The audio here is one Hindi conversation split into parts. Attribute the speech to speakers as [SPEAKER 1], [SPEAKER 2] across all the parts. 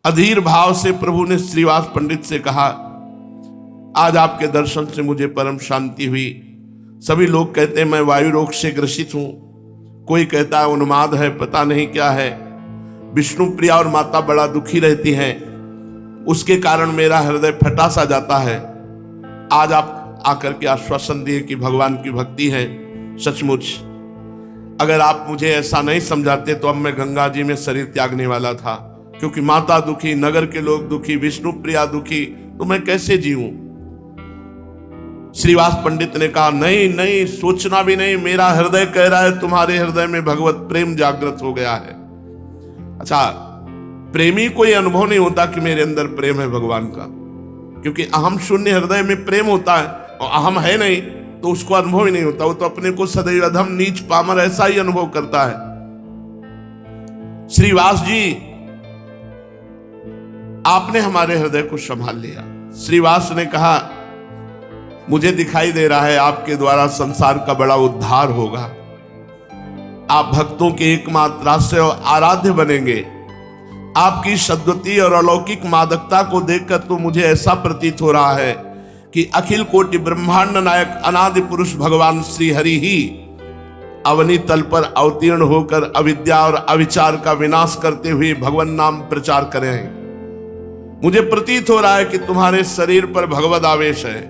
[SPEAKER 1] अधीर भाव से प्रभु ने श्रीवास पंडित से कहा, आज आपके दर्शन से मुझे परम शांति हुई। सभी लोग कहते हैं मैं वायु रोग से ग्रसित हूं, कोई कहता है उन्माद है, पता नहीं क्या है। विष्णु प्रिया और माता बड़ा दुखी रहती हैं, उसके कारण मेरा हृदय फटा सा जाता है। आज आप आकर के आश्वासन दिए कि भगवान की भक्ति है। सचमुच अगर आप मुझे ऐसा नहीं समझाते तो अब मैं गंगा जी में शरीर त्यागने वाला था, क्योंकि माता दुखी, नगर के लोग दुखी, विष्णु प्रिया दुखी, तो मैं कैसे जीऊं। श्रीवास पंडित ने कहा, नहीं नहीं, सोचना भी नहीं, मेरा हृदय कह रहा है तुम्हारे हृदय में भगवत प्रेम जागृत हो गया है। अच्छा, प्रेमी को यह अनुभव नहीं होता कि मेरे अंदर प्रेम है भगवान का, क्योंकि अहम शून्य हृदय में प्रेम होता है और अहम है नहीं तो उसको अनुभव ही नहीं होता। वो तो अपने को सदैव अधम, नीच, पामर ऐसा ही अनुभव करता है। श्रीवास जी, आपने हमारे हृदय को संभाल लिया। श्रीवास ने कहा, मुझे दिखाई दे रहा है आपके द्वारा संसार का बड़ा उद्धार होगा। आप भक्तों के एकमात्र आश्रय और आराध्य बनेंगे। आपकी सद्वती और अलौकिक मादकता को देखकर तो मुझे ऐसा प्रतीत हो रहा है कि अखिल कोटि ब्रह्मांड नायक अनादि पुरुष भगवान श्री हरि ही अवनी तल पर अवतीर्ण होकर अविद्या और अविचार का विनाश करते हुए भगवान नाम प्रचार करें। मुझे प्रतीत हो रहा है कि तुम्हारे शरीर पर भगवद आवेश है,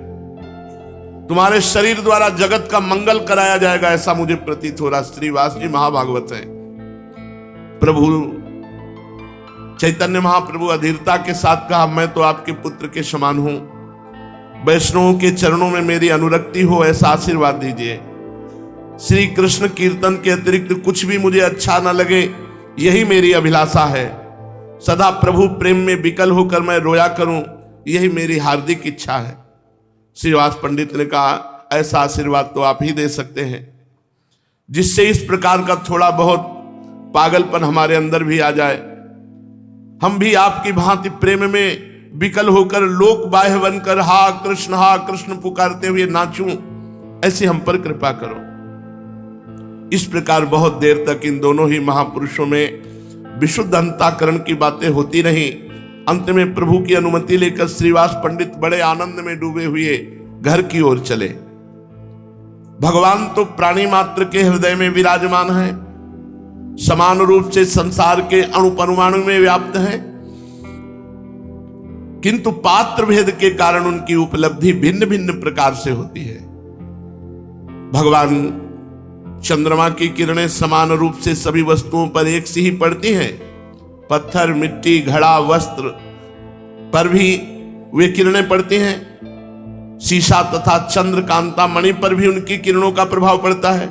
[SPEAKER 1] तुम्हारे शरीर द्वारा जगत का मंगल कराया जाएगा, ऐसा मुझे प्रतीत हो रहा। श्रीवास जी महाभागवत है। प्रभु चैतन्य महाप्रभु अधीरता के साथ कहा, मैं तो आपके पुत्र के समान हूं, वैष्णवों के चरणों में मेरी अनुरक्ति हो, ऐसा आशीर्वाद दीजिए। श्री कृष्ण कीर्तन के अतिरिक्त कुछ भी मुझे अच्छा न लगे, यही मेरी अभिलाषा है। सदा प्रभु प्रेम में विकल होकर मैं रोया करूं, यही मेरी हार्दिक इच्छा है। श्रीवास पंडित ने कहा, ऐसा आशीर्वाद तो आप ही दे सकते हैं, जिससे इस प्रकार का थोड़ा बहुत पागलपन हमारे अंदर भी आ जाए, हम भी आपकी भांति प्रेम में विकल होकर लोक बाह्य बनकर हा कृष्ण पुकारते हुए नाचूं, ऐसे हम पर कृपा करो। इस प्रकार बहुत देर तक इन दोनों ही महापुरुषों में विशुद्ध अंतःकरण की बातें होती रही। अंत में प्रभु की अनुमति लेकर श्रीवास पंडित बड़े आनंद में डूबे हुए घर की ओर चले। भगवान तो प्राणी मात्र के हृदय में विराजमान है, समान रूप से संसार के अणु-परमाणु में व्याप्त है, किंतु पात्र भेद के कारण उनकी उपलब्धि भिन्न भिन्न प्रकार से होती है। भगवान चंद्रमा की किरणें समान रूप से सभी वस्तुओं पर एक सी ही पड़ती हैं। पत्थर, मिट्टी, घड़ा, वस्त्र पर भी वे किरणें पड़ती हैं। शीशा तथा चंद्रकांता मणि पर भी उनकी किरणों का प्रभाव पड़ता है।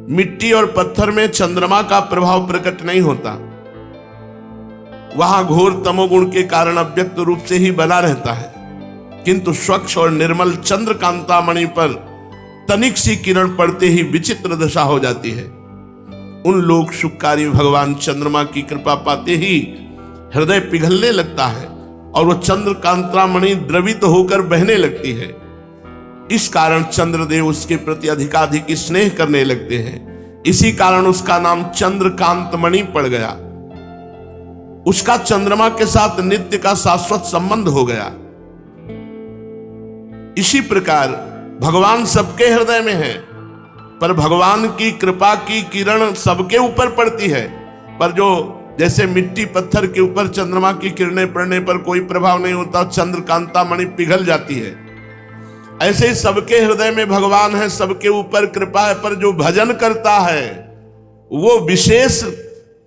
[SPEAKER 1] मिट्टी और पत्थर में चंद्रमा का प्रभाव प्रकट नहीं होता, वहां घोर तमोगुण के कारण अव्यक्त रूप से ही बना रहता है, किंतु स्वच्छ और निर्मल चंद्रकांता मणि पर तनिक सी किरण पड़ते ही विचित्र दशा हो जाती है। उन लोक सुखकारी भगवान चंद्रमा की कृपा पाते ही हृदय पिघलने लगता है और वह चंद्रकांता मणि द्रवित होकर बहने लगती है। इस कारण चंद्रदेव उसके प्रति अधिकाधिक स्नेह करने लगते हैं। इसी कारण उसका नाम चंद्रकांत मणि पड़ गया। उसका चंद्रमा के साथ नित्य का शाश्वत संबंध हो गया। इसी प्रकार भगवान सबके हृदय में है, पर भगवान की कृपा की किरण सबके ऊपर पड़ती है, पर जो जैसे मिट्टी पत्थर के ऊपर चंद्रमा की किरणें पड़ने पर कोई प्रभाव नहीं होता, चंद्रकांता मणि पिघल जाती है, ऐसे ही सबके हृदय में भगवान है, सबके ऊपर कृपा है, पर जो भजन करता है वो विशेष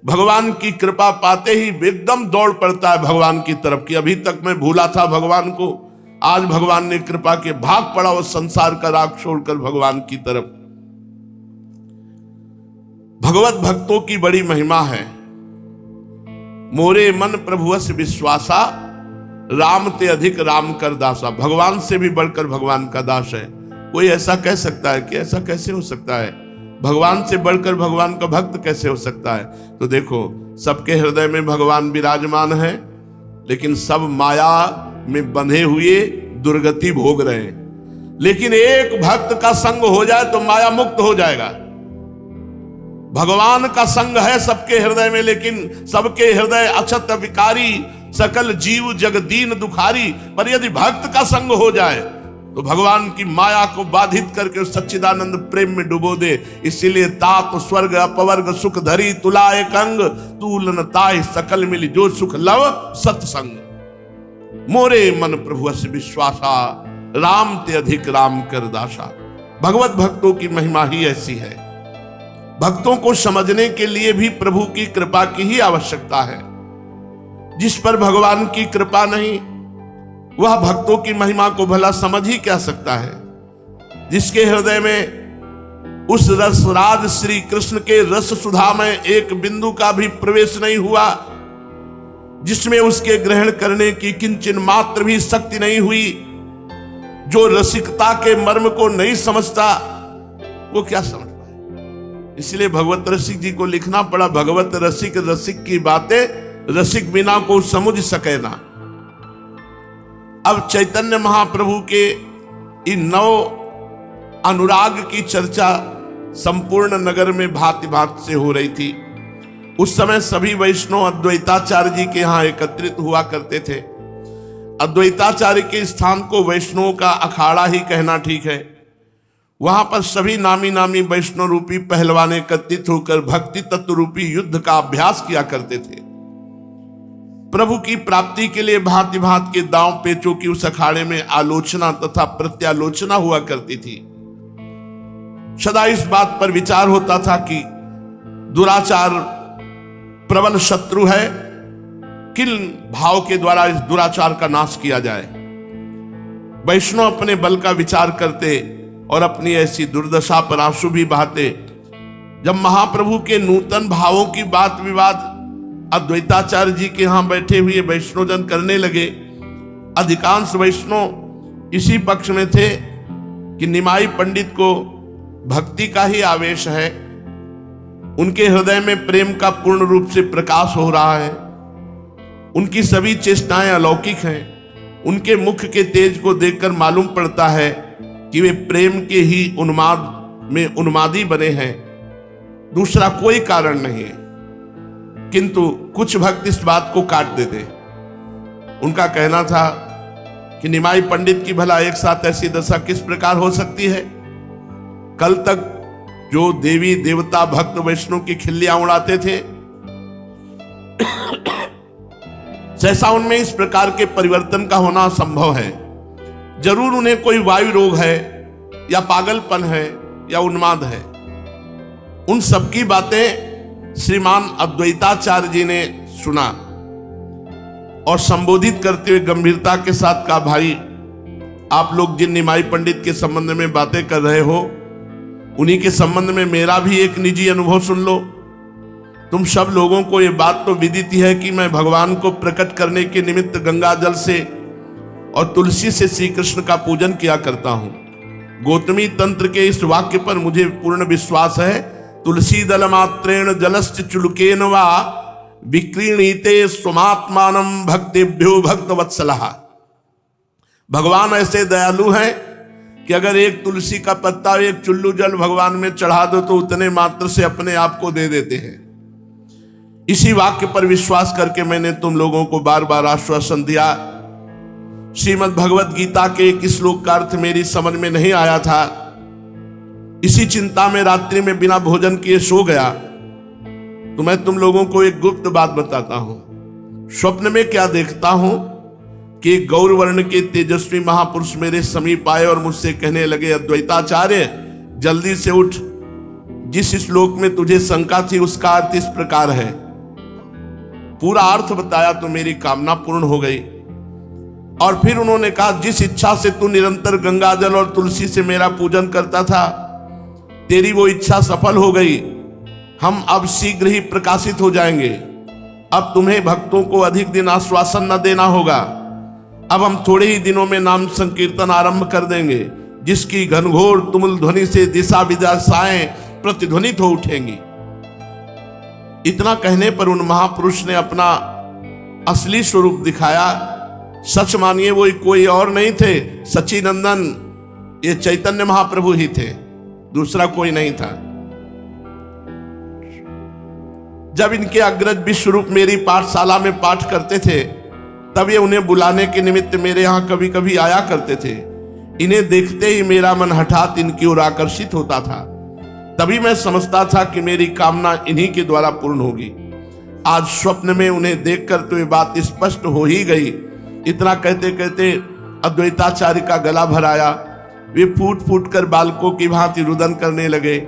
[SPEAKER 1] भगवान की कृपा पाते ही एकदम दौड़ पड़ता है भगवान की तरफ कि अभी तक मैं भूला था भगवान को, आज भगवान ने कृपा के भाग पड़ा वो संसार का राग छोड़कर भगवान की तरफ। भगवत भक्तों की बड़ी महिमा है। मोरे मन प्रभुवस विश्वासा, राम ते अधिक राम कर दासा। भगवान से भी बढ़कर भगवान का दास है। कोई ऐसा कह सकता है कि ऐसा कैसे हो सकता है, भगवान से बढ़कर भगवान का भक्त कैसे हो सकता है? तो देखो, सबके हृदय में भगवान विराजमान है, लेकिन सब माया में बंधे हुए दुर्गति भोग रहे हैं। लेकिन एक भक्त का संग हो जाए तो माया मुक्त हो जाएगा। भगवान का संग है सबके हृदय में, लेकिन सबके हृदय अछत विकारी, सकल जीव जगदीन दुखारी। पर यदि भक्त का संग हो जाए तो भगवान की माया को बाधित करके उस सच्चिदानंद प्रेम में डुबो दे। इसीलिए तात स्वर्ग अपवर्ग सुख धरी, तुला एक अंग तूलन ताय सकल मिली, जो सुख लव सत्संग। मोरे मन प्रभु से विश्वासा, राम ते अधिक राम कर दासा। भगवत भक्तों की महिमा ही ऐसी है। भक्तों को समझने के लिए भी प्रभु की कृपा की ही आवश्यकता है। जिस पर भगवान की कृपा नहीं, वह भक्तों की महिमा को भला समझ ही क्या सकता है। जिसके हृदय में उस रस राज श्री कृष्ण के रस सुधा में एक बिंदु का भी प्रवेश नहीं हुआ, जिसमें उसके ग्रहण करने की किंचन मात्र भी शक्ति नहीं हुई, जो रसिकता के मर्म को नहीं समझता, वो क्या समझ पाए। इसलिए भगवत रसिक जी को लिखना पड़ा, भगवत रसिक रसिक की बातें रसिक बिना को समझ सके ना। अब चैतन्य महाप्रभु के इन 9 अनुराग की चर्चा संपूर्ण नगर में भांति भांति से हो रही थी। उस समय सभी वैष्णव अद्वैताचार्य जी के यहां एकत्रित हुआ करते थे। अद्वैताचार्य के स्थान को वैष्णवों का अखाड़ा ही कहना ठीक है। वहां पर सभी नामी नामी वैष्णव रूपी पहलवान एकत्रित होकर भक्ति तत्व रूपी युद्ध का अभ्यास किया करते थे। प्रभु की प्राप्ति के लिए भांति भांति के दांव पेचों की उस अखाड़े में आलोचना तथा प्रत्यालोचना हुआ करती थी। सदा इस बात पर विचार होता था कि दुराचार प्रबल शत्रु है, किन भाव के द्वारा इस दुराचार का नाश किया जाए। वैष्णव अपने बल का विचार करते और अपनी ऐसी दुर्दशा पर आंसू भी बहाते। जब महाप्रभु के नूतन भावों की बात विवाद अद्वैताचार्य जी के यहां बैठे हुए वैष्णवजन करने लगे, अधिकांश वैष्णव इसी पक्ष में थे कि निमाई पंडित को भक्ति का ही आवेश है, उनके हृदय में प्रेम का पूर्ण रूप से प्रकाश हो रहा है, उनकी सभी चेष्टाएं अलौकिक हैं। उनके मुख के तेज को देखकर मालूम पड़ता है कि वे प्रेम के ही उन्माद में उन्मादी बने हैं, दूसरा कोई कारण नहीं है। किंतु कुछ भक्त इस बात को काट देते। उनका कहना था कि निमाई पंडित की भला एक साथ ऐसी दशा किस प्रकार हो सकती है। कल तक जो देवी देवता भक्त वैष्णव की खिल्लियां उड़ाते थे, सहसा उनमें इस प्रकार के परिवर्तन का होना संभव है। जरूर उन्हें कोई वायु रोग है या पागलपन है या उन्माद है। उन सबकी बातें श्रीमान अद्वैताचार्य जी ने सुना और संबोधित करते हुए गंभीरता के साथ कहा, भाई आप लोग जिन निमाई पंडित के संबंध में बातें कर रहे हो, उन्हीं के संबंध में मेरा भी एक निजी अनुभव सुन लो। तुम सब लोगों को यह बात तो विदित ही है कि मैं भगवान को प्रकट करने के निमित्त गंगा जल से और तुलसी से श्री कृष्ण का पूजन किया करता हूं। गौतमी तंत्र के इस वाक्य पर मुझे पूर्ण विश्वास है, तुलसी दल मात्रेण जलश्च चुलकेन वा विक्रीणीते स्वमात्मानं भक्तेभ्यो भक्तवत्सलः। भगवान ऐसे दयालु हैं कि अगर एक तुलसी का पत्ता एक चुल्लू जल भगवान में चढ़ा दो तो उतने मात्र से अपने आप को दे देते हैं। इसी वाक्य पर विश्वास करके मैंने तुम लोगों को बार बार आश्वासन दिया। श्रीमद् भगवत गीता के एक श्लोक का अर्थ मेरी समझ में नहीं आया था। इसी चिंता में रात्रि में बिना भोजन किए सो गया। तो मैं तुम लोगों को एक गुप्त बात बताता हूं। स्वप्न में क्या देखता हूं कि गौर वर्ण के तेजस्वी महापुरुष मेरे समीप आए और मुझसे कहने लगे, अद्वैताचार्य जल्दी से उठ, जिस श्लोक में तुझे शंका थी उसका अर्थ इस प्रकार है। पूरा अर्थ बताया तो मेरी कामना पूर्ण हो गई। और फिर उन्होंने कहा, जिस इच्छा से तू निरंतर गंगाजल और तुलसी से मेरा पूजन करता था, तेरी वो इच्छा सफल हो गई। हम अब शीघ्र ही प्रकाशित हो जाएंगे। अब तुम्हें भक्तों को अधिक दिन आश्वासन न देना होगा। अब हम थोड़े ही दिनों में नाम संकीर्तन आरंभ कर देंगे, जिसकी घनघोर तुमुल ध्वनि से दिशा विदिशाएं प्रतिध्वनित हो उठेंगी। इतना कहने पर उन महापुरुष ने अपना असली स्वरूप दिखाया। सच मानिए वो कोई और नहीं थे, सच्चिनंदन ये चैतन्य महाप्रभु ही थे, दूसरा कोई नहीं था। जब इनके अग्रज विश्वरूप मेरी पाठशाला में पाठ करते थे तब ये उन्हें बुलाने के निमित्त मेरे यहाँ कभी कभी आया करते थे। इन्हें देखते ही मेरा मन हठात इनकी ओर आकर्षित होता था। तभी मैं समझता था कि मेरी कामना इन्हीं के द्वारा पूर्ण होगी। आज स्वप्न में उन्हें देखकर तो ये बात स्पष्ट हो ही गई। इतना कहते कहते अद्वैताचार्य का गला भर आया। वे फूट फूट कर बालकों की भांति रुदन करने लगे।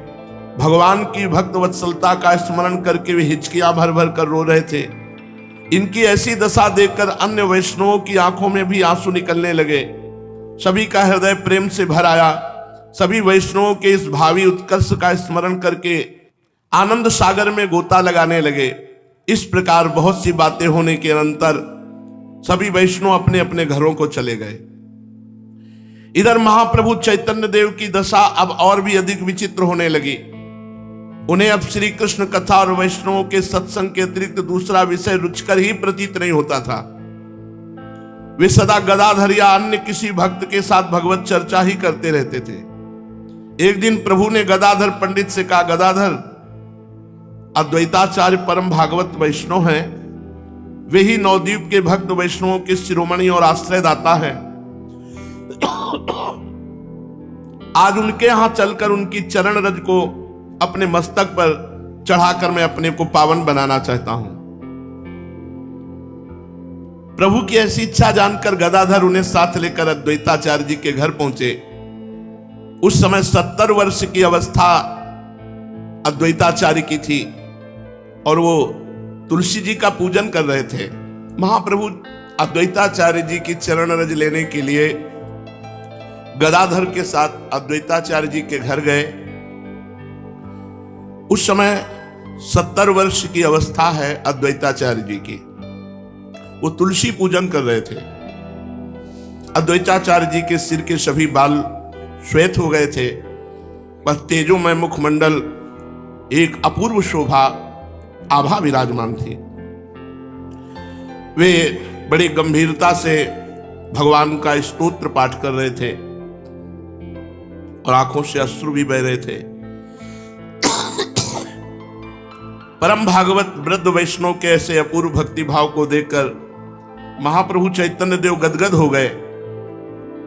[SPEAKER 1] भगवान की भक्त वत्सलता का स्मरण करके वे हिचकियां भर भर कर रो रहे थे। इनकी ऐसी दशा देखकर अन्य वैष्णवों की आंखों में भी आंसू निकलने लगे। सभी का हृदय प्रेम से भर आया। सभी वैष्णवों के इस भावी उत्कर्ष का स्मरण करके आनंद सागर में गोता लगाने लगे। इस प्रकार बहुत सी बातें होने के अनंतर सभी वैष्णव अपने अपने घरों को चले गए। इधर महाप्रभु चैतन्य देव की दशा अब और भी अधिक विचित्र होने लगी। उन्हें अब श्री कृष्ण कथा और वैष्णवों के सत्संग के अतिरिक्त दूसरा विषय रुचकर ही प्रतीत नहीं होता था। वे सदा गदाधर या अन्य किसी भक्त के साथ भगवत चर्चा ही करते रहते थे। एक दिन प्रभु ने गदाधर पंडित से कहा, गदाधर, अद्वैताचार्य परम भागवत वैष्णव हैं। वे ही नवद्वीप के भक्त वैष्णवों के शिरोमणि और आश्रयदाता हैं। आज उनके यहां चलकर उनकी चरण रज को अपने मस्तक पर चढ़ाकर मैं अपने को पावन बनाना चाहता हूं। प्रभु की ऐसी इच्छा जानकर गदाधर उन्हें साथ लेकर अद्वैताचार्य जी के घर पहुंचे। उस समय 70 वर्ष की अवस्था अद्वैताचार्य की थी और वो तुलसी जी का पूजन कर रहे थे। महाप्रभु अद्वैताचार्य जी की चरण रज लेने के लिए गदाधर के साथ अद्वैताचार्य जी के घर गए। उस समय 70 वर्ष की अवस्था है अद्वैताचार्य जी की। वो तुलसी पूजन कर रहे थे। अद्वैताचार्य जी के सिर के सभी बाल श्वेत हो गए थे। बस तेजोमय मुखमंडल एक अपूर्व शोभा आभा विराजमान थी। वे बड़ी गंभीरता से भगवान का स्तोत्र पाठ कर रहे थे और आंखों से अश्रु भी बह रहे थे। परम भागवत वृद्ध वैष्णव के ऐसे अपूर्व भक्ति भाव को देखकर महाप्रभु चैतन्य देव गदगद हो गए,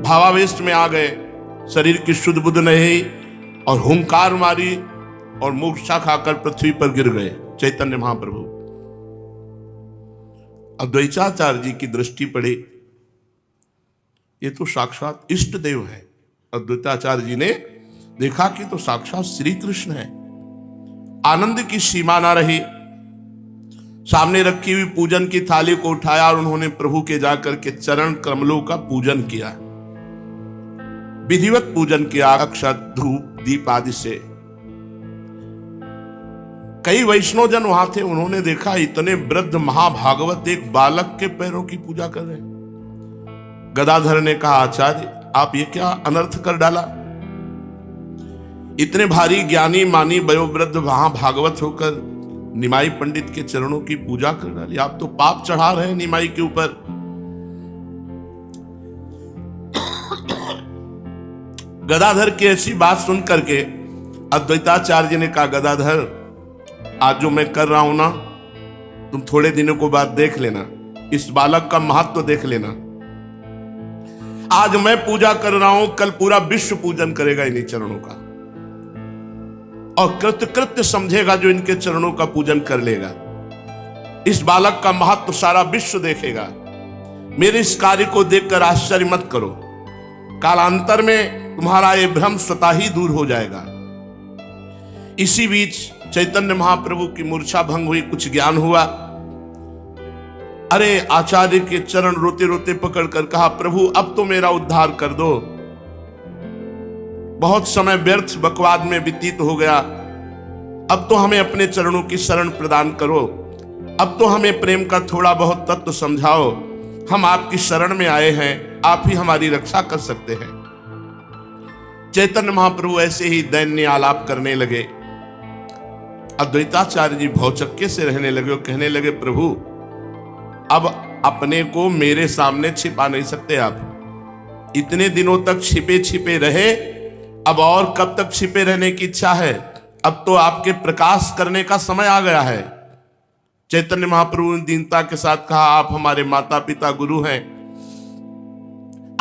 [SPEAKER 1] भावावेश में आ गए। शरीर की शुद्ध बुद्ध नहीं और हुंकार मारी और मूर्छा खाकर पृथ्वी पर गिर गए चैतन्य महाप्रभु। अद्वैताचार्य जी की दृष्टि पड़ी, ये तो साक्षात इष्ट देव है। अद्वैताचार्य जी ने देखा कि तो साक्षात श्री कृष्ण है। आनंद की सीमा ना रही। सामने रखी हुई पूजन की थाली को उठाया और उन्होंने प्रभु के जाकर के चरण कमलों का पूजन किया। विधिवत पूजन किया, अक्षत धूप दीप आदि से। कई वैष्णव जन वहां थे, उन्होंने देखा इतने वृद्ध महाभागवत एक बालक के पैरों की पूजा कर रहे हैं। गदाधर ने कहा, आचार्य आप ये क्या अनर्थ कर डाला। इतने भारी ज्ञानी मानी वयोवृद्ध महाभागवत होकर निमाई पंडित के चरणों की पूजा कर डाली। आप तो पाप चढ़ा रहे हैं निमाई के ऊपर। गदाधर की ऐसी बात सुन करके अद्वैताचार्य ने कहा, गदाधर आज जो मैं कर रहा हूं ना, तुम थोड़े दिनों को बाद देख लेना, इस बालक का महत्व तो देख लेना। आज मैं पूजा कर रहा हूं, कल पूरा विश्व पूजन करेगा इन्हीं चरणों का और कृत्य समझेगा जो इनके चरणों का पूजन कर लेगा। इस बालक का महत्व सारा विश्व देखेगा। मेरे इस कार्य को देखकर आश्चर्य मत करो, कालांतर में तुम्हारा ये भ्रम स्वतः ही दूर हो जाएगा। इसी बीच चैतन्य महाप्रभु की मूर्छा भंग हुई, कुछ ज्ञान हुआ। अरे आचार्य के चरण रोते रोते पकड़कर कहा, प्रभु अब तो मेरा उद्धार कर दो। बहुत समय व्यर्थ बकवाद में व्यतीत हो गया। अब तो हमें अपने चरणों की शरण प्रदान करो। अब तो हमें प्रेम का थोड़ा बहुत तत्व समझाओ। हम आपकी शरण में आए हैं, आप ही हमारी रक्षा कर सकते हैं। चैतन्य महाप्रभु ऐसे ही दैन्य आलाप करने लगे। अद्वैताचार्य जी भौचक्के से रहने लगे और कहने लगे, प्रभु अब अपने को मेरे सामने छिपा नहीं सकते आप। इतने दिनों तक छिपे छिपे रहे, अब और कब तक छिपे रहने की इच्छा है। अब तो आपके प्रकाश करने का समय आ गया है। चैतन्य महाप्रभु ने दीनता के साथ कहा, आप हमारे माता पिता गुरु हैं,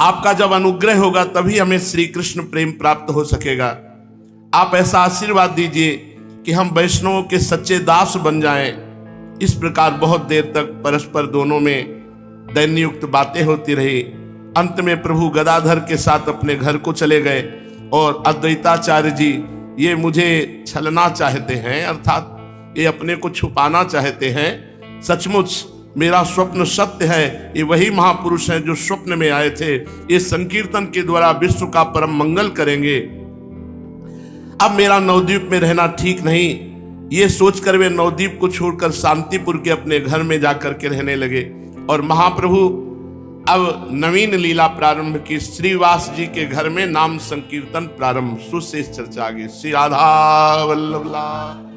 [SPEAKER 1] आपका जब अनुग्रह होगा तभी हमें श्री कृष्ण प्रेम प्राप्त हो सकेगा। आप ऐसा आशीर्वाद दीजिए कि हम वैष्णवों के सच्चे दास बन जाएं। इस प्रकार बहुत देर तक परस्पर दोनों में दैन्ययुक्त बातें होती रही। अंत में प्रभु गदाधर के साथ अपने घर को चले गए और अद्वैताचार्य जी ये मुझे छलना चाहते हैं, अर्थात ये अपने को छुपाना चाहते हैं। सचमुच मेरा स्वप्न सत्य है, ये वही महापुरुष हैं जो स्वप्न में आए थे, ये संकीर्तन के द्वारा विश्व का परम मंगल करेंगे। अब मेरा नवद्वीप में रहना ठीक नहीं, ये सोचकर वे नवद्वीप को छोड़कर शांतिपुर के अपने घर में जाकर के रहने लगे। और महाप्रभु अब नवीन लीला प्रारंभ की। श्रीवास जी के घर में नाम संकीर्तन प्रारंभ। सुशेष चर्चा आगे। श्री राधा वल्लभ लाल।